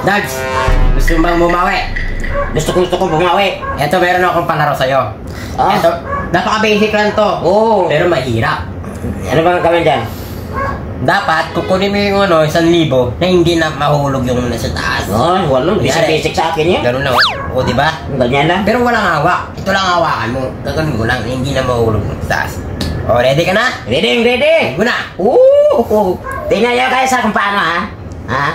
Dags, gusto mo bang bumawi? Gusto ko bumawi. Eto, meron akong palaro sa'yo. Eto, napaka-basic lang to. Oo. Pero mahirap. Ano bang gawin dyan? Dapat, kukunin mo yung 1,000 na hindi na mahulog yung nasa taas. Walang. Basic sa akin yan. Ganun lang. O, diba? Ganyan lang. Pero walang hawak. Ito lang hawakan mo. Gagawin mo lang. Hindi na mahulog yung taas. O, ready ka na? Ready. Go na. Tingnan nyo guys kung paano ha. Ha?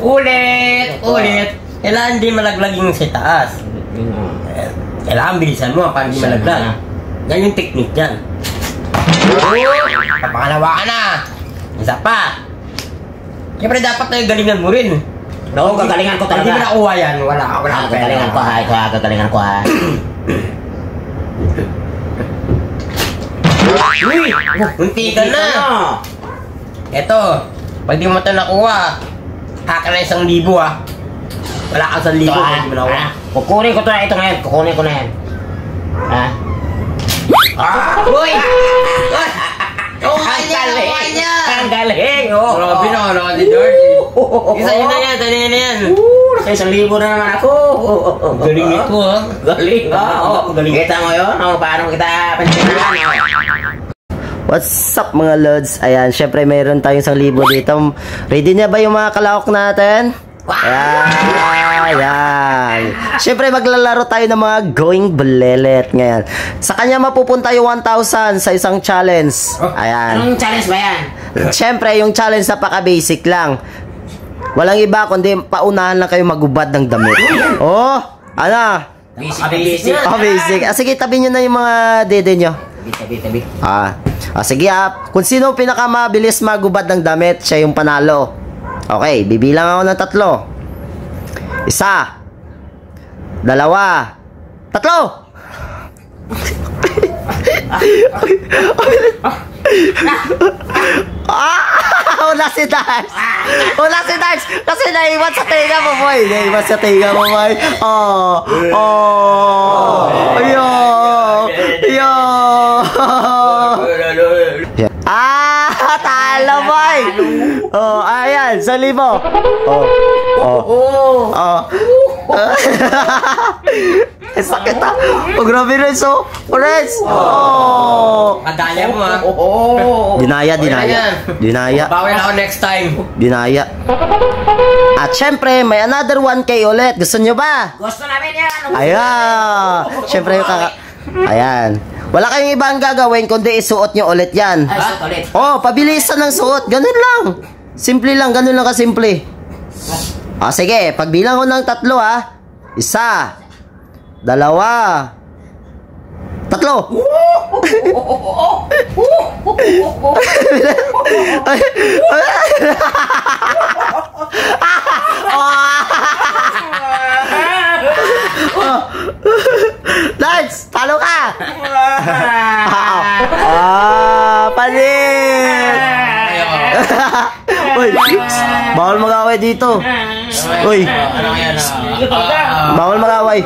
Ulit. Kailangan hindi malaglag yung sa taas. Kailangan bilisan mo para hindi malaglag. Yan yung technique dyan. Kapangalawa ka na. Isa pa. Siyempre dapat na yung galingan mo rin. Oo, gagalingan ko talaga. Hindi mo nakuha yan. Wala ka Gagalingan ko ha. Gagalingan ko ha. Uy! Munti ka na. Eto. Pag di mo ito nakuha, haka na 1,000 ha. Wala ka 1,000 pag di mo nakuha. Kukunin ko to na ito ngayon. Kukunin ko na yan. Ha? Uy! Ang galing! Grabe na, wala ka si George. Isa yun na yan. Nasa 1,000 na naman ako. Galing ito ha. Galing. Galing. Kita mo yun? Paano kita pansinan? What's up mga lods? Ayan, syempre mayroon tayong 1,000 dito. Ready na ba yung mga kalahok natin? Ayan. Syempre maglalaro tayo ng mga going bulelet ngayon. Sa kanya mapupunta yung 1,000 sa isang challenge. Ayan. Anong challenge ba yan? Syempre yung challenge napaka-basic lang. Walang iba kundi paunahan lang kayo magubad ng damit. Oh, ano? Basic. Oh, basic. Sige, tabi nyo na yung mga dede nyo. Tabi. Sige kung sino pinakamabilis magubad ng damit, siya yung panalo. Okay, bibilang ako ng 3. 1, 2, 3. Wala si Dax. Kasi naiwan sa tinga mo, boy. Talo, boy. Ayan, 1,000. Sakit ha. Grabe rin so. Kadaya mo ha. Dinaya. Bawal ako next time. Dinaya. At syempre, may another 1K ulit. Gusto nyo ba? Gusto namin yan. Ayan. Syempre yung ayan. Wala kayong ibang gagawin kundi isuot nyo ulit yan. Pabilisan ng suot. Ganun lang. Simple lang. Ganun lang kasimple. Sige. Pagbilang ko ng 3 ha. 1, 2, 3. Lance, talo ka. Palit. Uy, bawal mag-away dito. Uy, bawal mag-away.